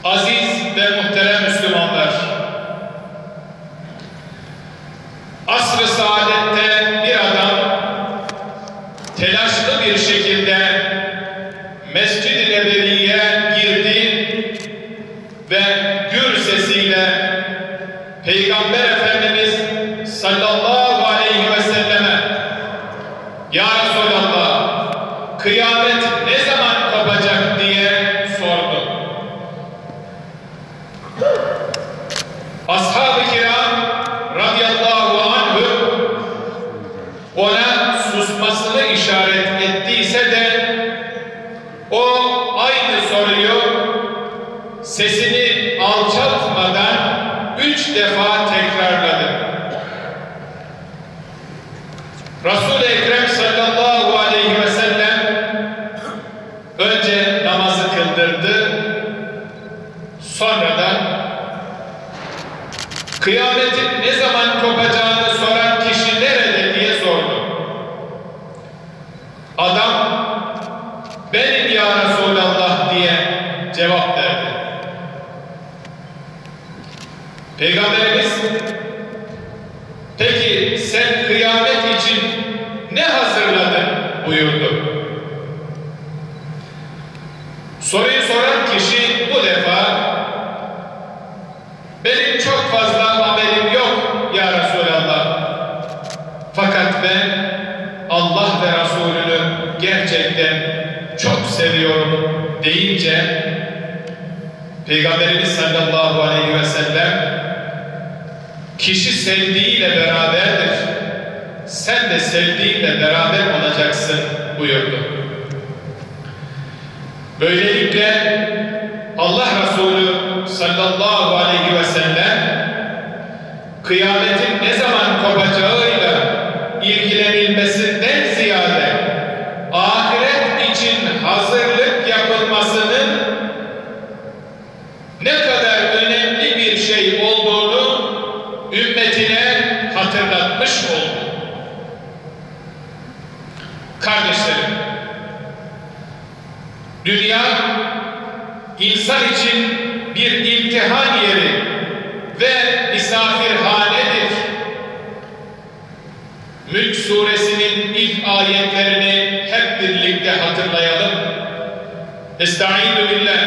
Aziz ve muhterem Müslümanlar, asr-ı saadette bir adam telaşlı bir şekilde Mescid-i Nebevi'ye girdi ve gür sesiyle Peygamber Efendimiz sallallahu aleyhi ve selleme "Ya Resulallah, kıyamet ne zaman kopacak?" diye sordu. Ashab-ı kiram radıyallahu anhum ona susmasını işaret ettiyse de o aynı soruyu sesini alçaltmadan 3 defa tekrarladı. Resul-i Ekrem sallallahu aleyhi ve sellem önce namazı kıldırdı, sonra da kıyametin ne zaman kopacağını soran kişi nerede diye sordu. Adam "Benim ya Resulallah" diye cevap verdi. Peygamberimiz "Peki sen kıyamet için ne hazırladın?" buyurdu. Soruyu soran kişi bu defa "Benim çok fazla amelim yok ya Resulallah. Fakat ben Allah ve Resulünü gerçekten çok seviyorum" deyince Peygamberimiz sallallahu aleyhi ve sellem "Kişi sevdiğiyle beraberdir. Sen de sevdiğinle beraber olacaksın" buyurdu. Böylelikle Allah Resulü sallallahu aleyhi ve sellem kıyametin ne zaman kopacağıyla ilgilenilmesinden ziyade ahiret için hazırlık yapılmasının ne kadar önemli bir şey olduğunu ümmetine hatırlatmış oldu. Kardeşlerim, dünya insan için bir imtihan yeri ve misafirhanedir. Mülk suresinin ilk ayetlerini hep birlikte hatırlayalım. Estaizu billah.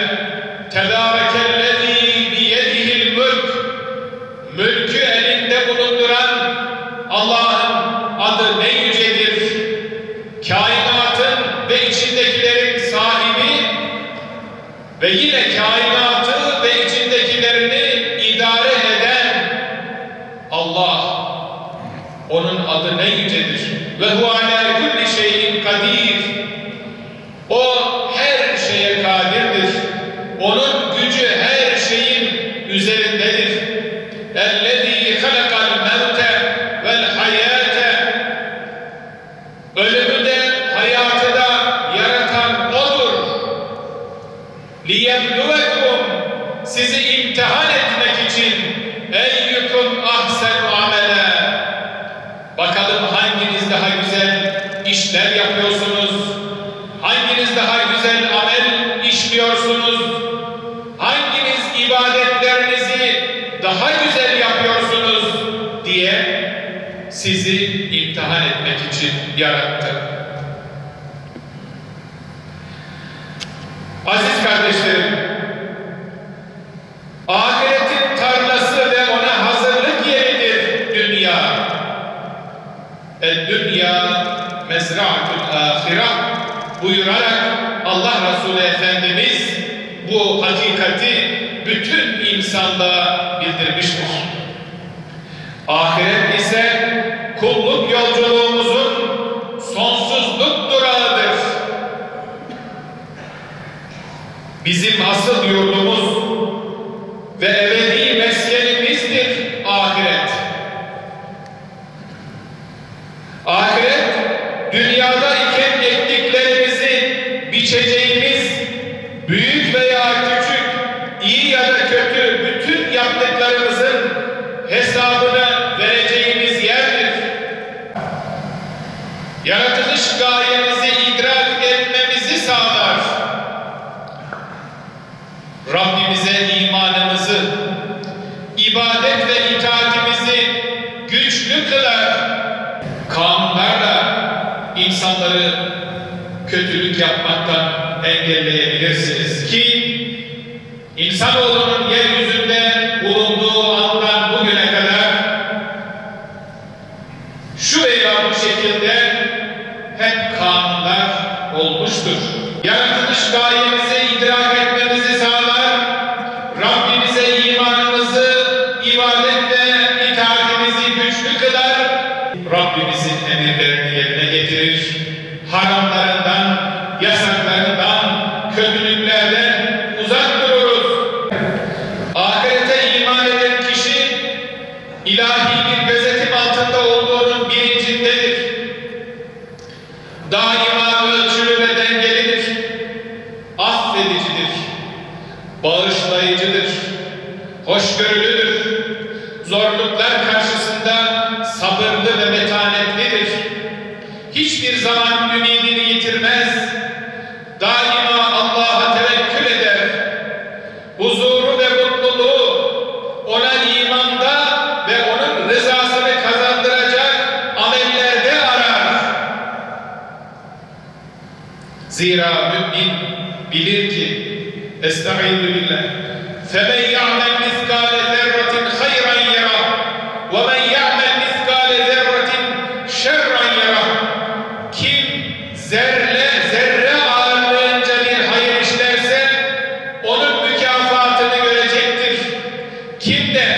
Tebârekellezî biyedihil mülk. Mülkü elinde bulunduran Allah'ın adı ne yücedir. Kainatın ve içindekilerin sahibi ve yine kainatı ve içindekilerini idare eden Allah. Onun adı ne yücedir. Ve hu alâ kulli şeyin kadir. O her şeye kadirdir. Onun gücü her şeyin üzerindedir. Ellezî halakal mevte vel hayâte. Ölümü de hayatı da yaratan O'dur. Liyebluvekum, sizi imtihan etmek için. Eyyukum ahsenu amele. Bakalım hanginiz daha güzel işler yapıyorsunuz? Hanginiz daha güzel amel işliyorsunuz? Hanginiz ibadetlerinizi daha güzel yapıyorsunuz diye sizi imtihan etmek için yarattı. Aziz kardeşlerim, ahiretin tarlası ve ona hazırlık yeridir dünya. "El-dünya mezra'atul ahireh" buyurarak Allah Resulü Efendimiz bu hakikati bütün insanlığa bildirmiştir. Ahiret ise kulluk yolculuğumuzun sonsuzluk durağıdır. Bizim asıl yurdumuz ve ebedi meskenimizdir ahiret. Ahiret, dünyada iken ektiklerimizi biçeceğimiz, büyük veya küçük, iyi ya da kötü bütün yaptıklarımızın hesabını vereceğimiz yerdir. Yaratılış gayemizi idrak etmemizi sağlar. Rabbimize insanları kötülük yapmaktan engelleyebilirsiniz ki insanoğlunun yeryüzünde bulunduğu andan bugüne kadar şu veya bu şekilde hep kanunlar olmuştur. Yaratılış gayemizi idrak etmemizi sağlar, Rabbimize imanımızı, ibadet ve itaatimizi güçlü kılar, Rabbimizin emirlerini yerine getirir, haramlarından, yasaklarından, kötülüklerden uzak dururuz. Ahirete iman eden kişi ilahi bir gözetim altında olduğunun bilincindedir. Daima ölçülü ve dengelidir, affedicidir, bağışlayıcıdır, hoşgörülüdür, zorluklar karşısında sabırlı ve metanetlidir. Hiçbir zaman ümidini yitirmez, daima Allah'a tevekkül eder. Huzuru ve mutluluğu ona imanda ve onun rızasını kazandıracak amellerde arar. Zira mümin bilir ki Estaizu billah فَمَنْ يَعْمَلْ مِثْقَالَ ذَرَّةٍ خَيْرًا يَرَهُ وَمَنْ يَعْمَلْ مِثْقَالَ ذَرَّةٍ شَرًّا يَرَهُ. Kim zerre ağırlığınca bir hayır işlerse onun mükafatını görecektir. Kim de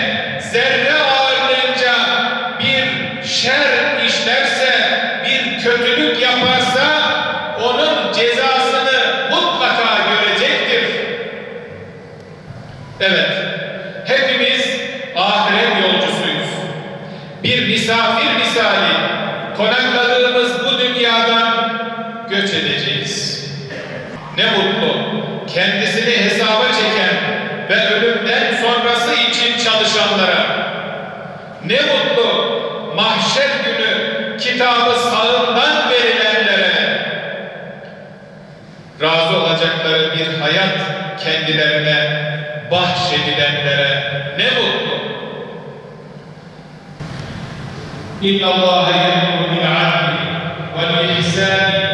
zerre ağırlığınca bir şer işlerse, bir kötülük yaparsa onun cezasını mutlaka görecektir. Evet, hepimiz ahiret yolcusuyuz. Bir misafir misali konakladığımız bu dünyadan göç edeceğiz. Ne mutlu kendisini hesaba çeken ve ölümden sonrası için çalışanlara. Ne mutlu mahşer günü kitabı sağından verilenlere. Razı olacakları bir hayat kendilerine bahşedilenlere ne mutlu. İnna Allaha yemuru bil adli vel ihsani